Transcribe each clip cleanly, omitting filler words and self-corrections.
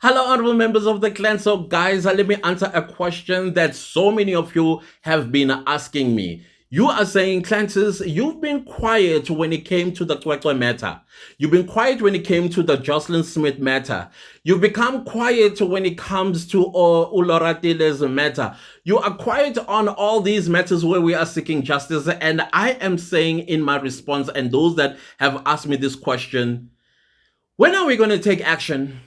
Hello, honorable members of the clan. So, guys, let me answer a question that so many of you have been asking me. You are saying, Clancis, you've been quiet when it came to the Kwekwe matter. You've been quiet when it came to the Jocelyn Smith matter. You've become quiet when it comes to Uloratile's matter. You are quiet on all these matters where we are seeking justice. And I am saying in my response, and those that have asked me this question, when are we going to take action?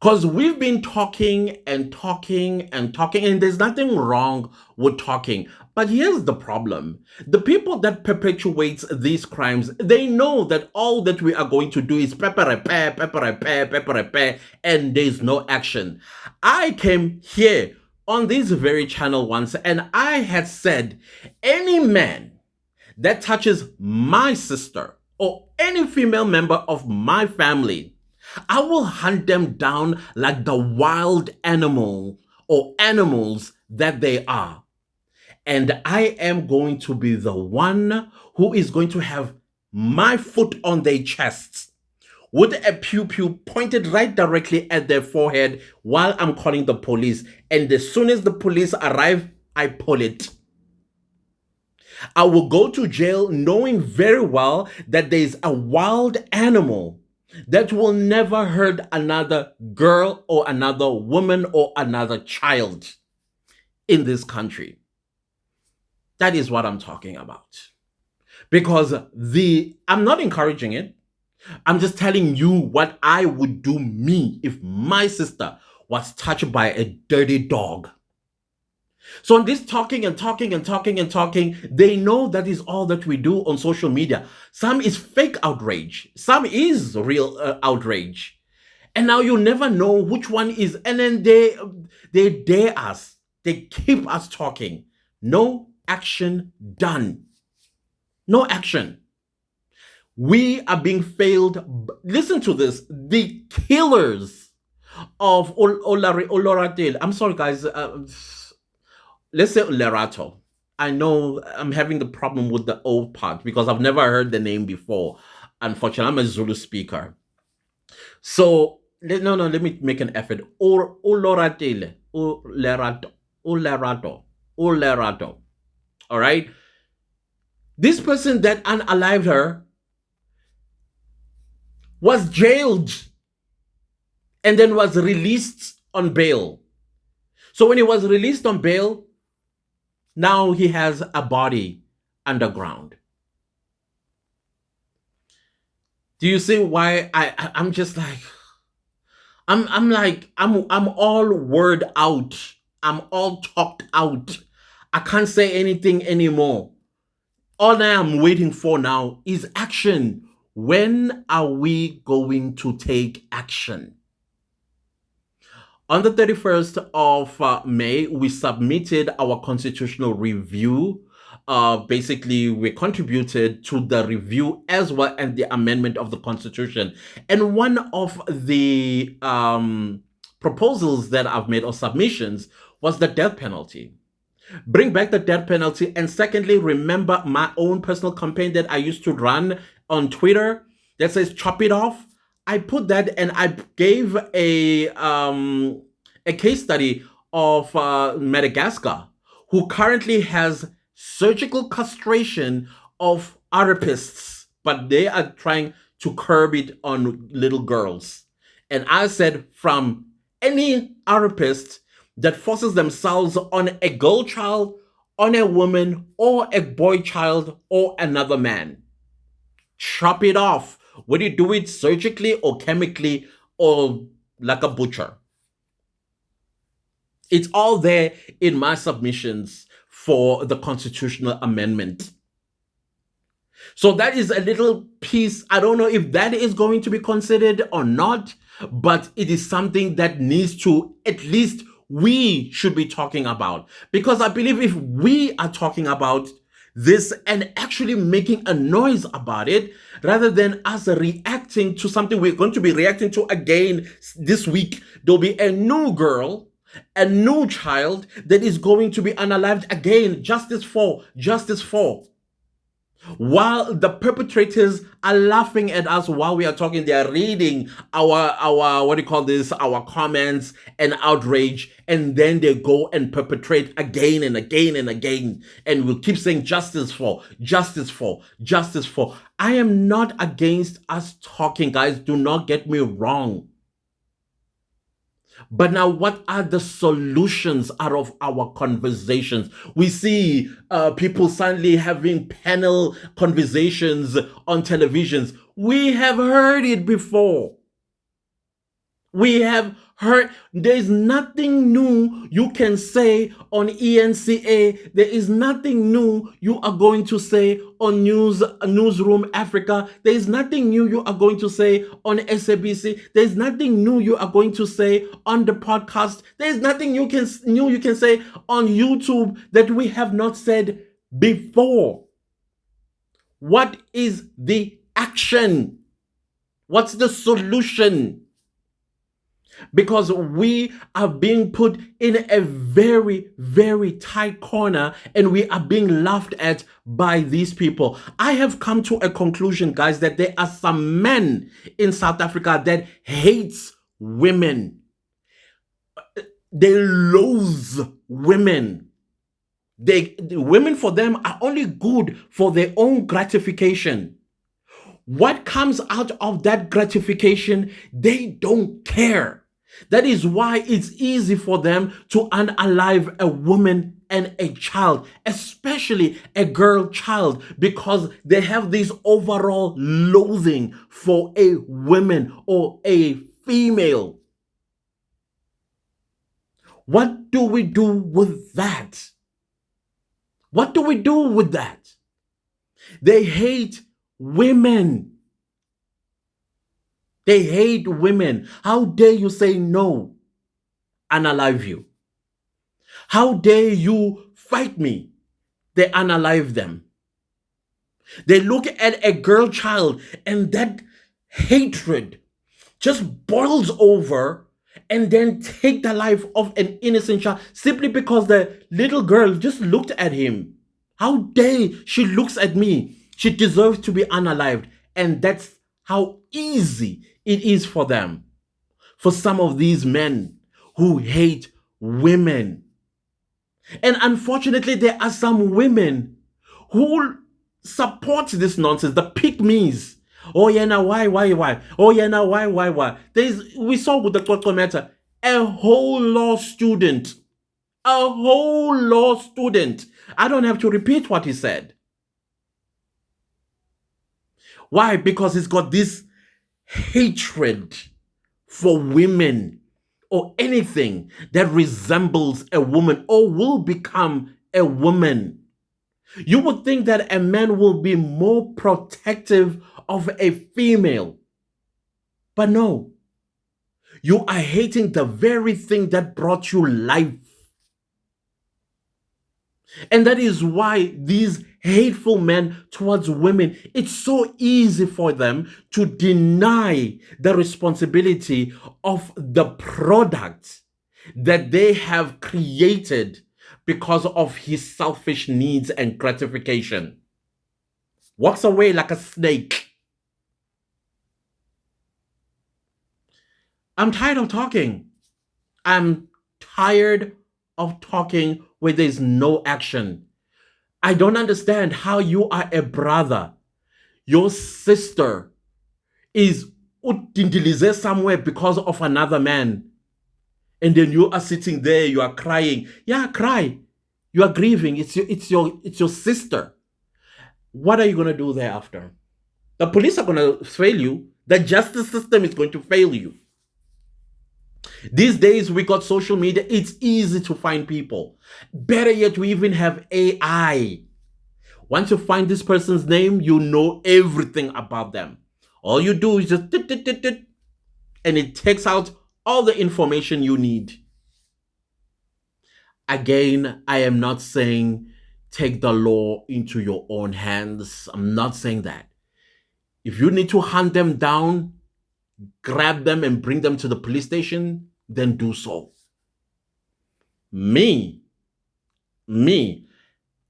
Because we've been talking and talking and talking, and there's nothing wrong with talking. But here's the problem. The people that perpetuate these crimes, they know that all that we are going to do is pepper repair, pepper repair, pepper repair, and there's no action. I came here on this very channel once, and I had said, any man that touches my sister or any female member of my family, I will hunt them down like the wild animal or animals that they are. And I am going to be the one who is going to have my foot on their chests with a pew-pew pointed right directly at their forehead while I'm calling the police. And as soon as the police arrive, I pull it. I will go to jail knowing very well that there is a wild animal that will never hurt another girl or another woman or another child in this country. That is what I'm talking about. Because I'm not encouraging it. I'm just telling you what I would do me if my sister was touched by a dirty dog. So in this talking and talking and talking and talking, they know that is all that we do on social media. Some is fake outrage. Some is real outrage. And now you never know which one is. And then they dare us. They keep us talking. No action done. No action. We are being failed. Listen to this. The killers of Oloratil. I'm sorry, guys. Let's say Lerato. I know I'm having the problem with the old part because I've never heard the name before. Unfortunately, I'm a Zulu speaker. So, no, let me make an effort. Oloratile. Lerato. All right? This person that unalived her was jailed and then was released on bail. So when he was released on bail, now he has a body underground. Do you see why I'm just like, I'm all word out. I'm all talked out. I can't say anything anymore. All I am waiting for now is action. When are we going to take action? On the 31st of May, we submitted our constitutional review. Basically, we contributed to the review as well as the amendment of the Constitution. And one of the proposals that I've made or submissions was the death penalty. Bring back the death penalty. And secondly, remember my own personal campaign that I used to run on Twitter that says chop it off. I put that and I gave a case study of Madagascar, who currently has surgical castration of therapists, but they are trying to curb it on little girls. And I said, from any therapist that forces themselves on a girl child, on a woman, or a boy child, or another man, chop it off. Whether you do it surgically or chemically or like a butcher. It's all there in my submissions for the constitutional amendment. So that is a little piece. I don't know if that is going to be considered or not, but it is something that needs to, at least we should be talking about. Because I believe if we are talking about this and actually making a noise about it, rather than us reacting to something we're going to be reacting to again this week, there'll be a new girl, a new child that is going to be unalived again. Justice for. While the perpetrators are laughing at us while we are talking, they are reading our what do you call this, our comments and outrage, and then they go and perpetrate again and again and again, and we'll keep saying justice for, justice for, justice for. I am not against us talking, guys. Do not get me wrong. But now, what are the solutions out of our conversations? We see people suddenly having panel conversations on televisions. We have heard it before. We have heard, there's nothing new you can say on ENCA. There is nothing new you are going to say on Newsroom Africa. There is nothing new you are going to say on SABC. There's nothing new you are going to say on the podcast. There's nothing new you can say on YouTube that we have not said before. What is the action? What's the solution? Because we are being put in a very, very tight corner, and we are being laughed at by these people. I have come to a conclusion, guys, that there are some men in South Africa that hates women. They loathe women. The women for them are only good for their own gratification. What comes out of that gratification, they don't care. That is why it's easy for them to unalive a woman and a child, especially a girl child, because they have this overall loathing for a woman or a female. What do we do with that? What do we do with that? They hate women. They hate women. How dare you say no? Unalive you. How dare you fight me? They unalive them. They look at a girl child and that hatred just boils over, and then take the life of an innocent child simply because the little girl just looked at him. How dare she looks at me? She deserves to be unalived. And that's how easy it is for them. For some of these men who hate women. And unfortunately, there are some women who support this nonsense, the pick-me's. Oh yeah, now why? Oh yeah, now why? We saw with the Coco matter, a whole law student. I don't have to repeat what he said. Why? Because he's got this hatred for women or anything that resembles a woman or will become a woman. You would think that a man will be more protective of a female. But no. You are hating the very thing that brought you life. And that is why these hateful men towards women, it's so easy for them to deny the responsibility of the product that they have created because of his selfish needs and gratification. Walks away like a snake. I'm tired of talking. I'm tired of talking where there's no action. I don't understand how you are a brother. Your sister is utindilize somewhere because of another man. And then you are sitting there, you are crying. Yeah, cry. You are grieving. It's your sister. What are you going to do thereafter? The police are going to fail you. The justice system is going to fail you. These days, we got social media. It's easy to find people. Better yet, we even have AI. Once you find this person's name, you know everything about them. All you do is just and it takes out all the information you need. Again, I am not saying take the law into your own hands. I'm not saying that. If you need to hunt them down, grab them and bring them to the police station, then do so. Me,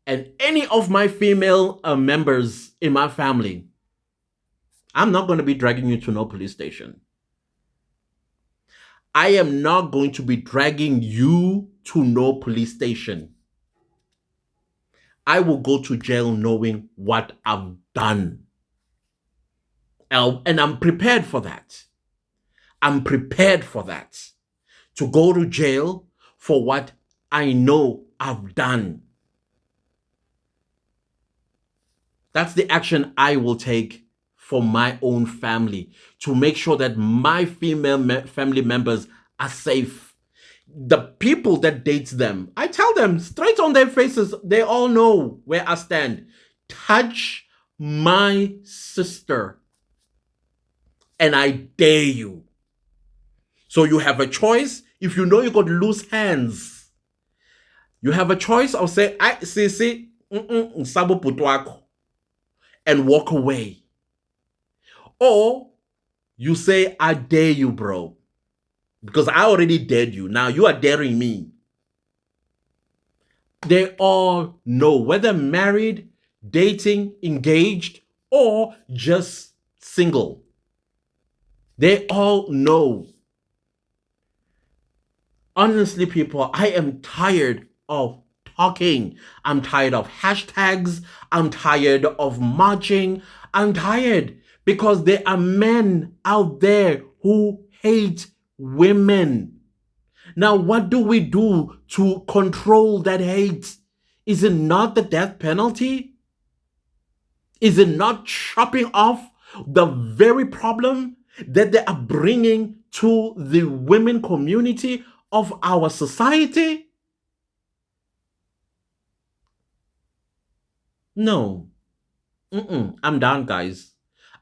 and any of my female members in my family, I'm not going to be dragging you to no police station. I am not going to be dragging you to no police station. I will go to jail knowing what I've done. And I'm prepared for that. I'm prepared for that. To go to jail for what I know I've done. That's the action I will take for my own family, to make sure that my female family members are safe. The people that date them, I tell them straight on their faces, they all know where I stand. Touch my sister, and I dare you. So you have a choice. If you know you got loose hands, you have a choice of say, I see, and walk away. Or you say, I dare you, bro. Because I already dared you. Now you are daring me. They all know, whether married, dating, engaged, or just single. They all know. Honestly, people, I am tired of talking. I'm tired of hashtags. I'm tired of marching. I'm tired because there are men out there who hate women. Now, what do we do to control that hate? Is it not the death penalty? Is it not chopping off the very problem that they are bringing to the women community of our society? No. I'm done, guys.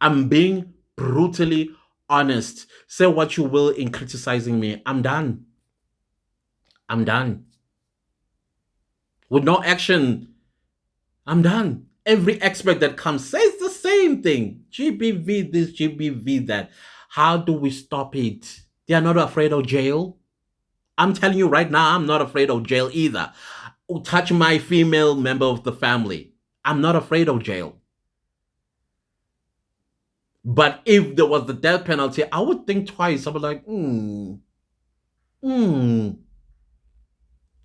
I'm being brutally honest. Say what you will in criticizing me. I'm done. I'm done. With no action, I'm done. Every expert that comes says the same thing. GBV this, GBV that. How do we stop it? They are not afraid of jail. I'm telling you right now, I'm not afraid of jail either. Touch my female member of the family. I'm not afraid of jail. But if there was the death penalty, I would think twice. I would like,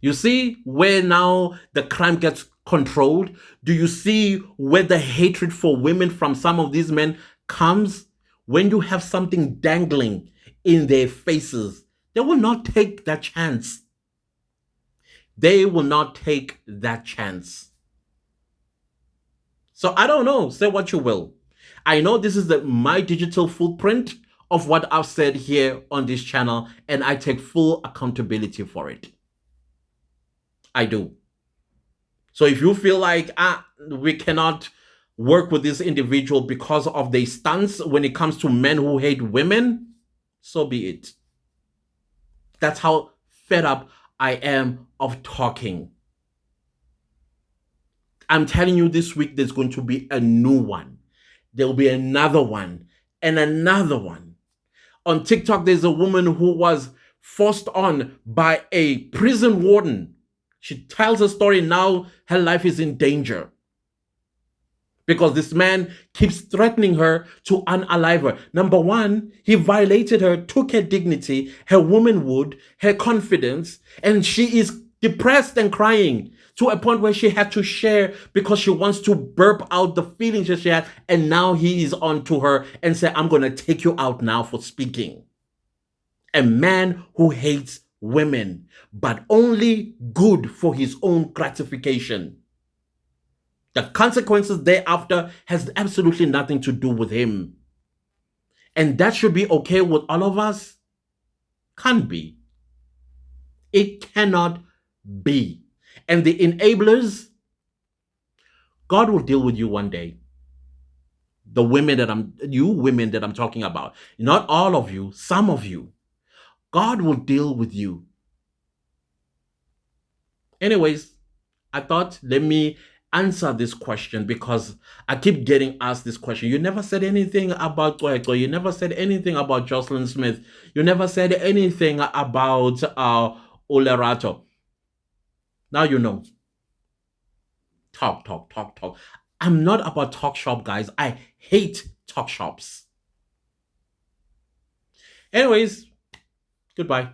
You see where now the crime gets controlled? Do you see where the hatred for women from some of these men comes? When you have something dangling in their faces, they will not take that chance. They will not take that chance. So I don't know. Say what you will. I know this is my digital footprint of what I've said here on this channel, and I take full accountability for it. I do. So if you feel like we cannot work with this individual because of their stance when it comes to men who hate women, so be it. That's how fed up I am of talking. I'm telling you, this week there's going to be a new one. There'll be another one and another one. On TikTok, there's a woman who was forced on by a prison warden. She tells her story now. Her life is in danger because this man keeps threatening her to unalive her. Number one, he violated her, took her dignity, her womanhood, her confidence, and she is depressed and crying to a point where she had to share because she wants to burp out the feelings that she had. And now he is on to her and say, I'm going to take you out now for speaking. A man who hates women, but only good for his own gratification. The consequences thereafter has absolutely nothing to do with him. And that should be okay with all of us? Can't be. It cannot be. And the enablers, God will deal with you one day. The women that I'm talking about, not all of you, some of you, God will deal with you. Anyways, I thought, let me answer this question because I keep getting asked this question. You never said anything about Cwecwe. You never said anything about Jocelyn Smith. You never said anything about Olerato. Now you know. talk, talk, talk, talk. I'm not about talk shop, guys. I hate talk shops. Anyways, goodbye.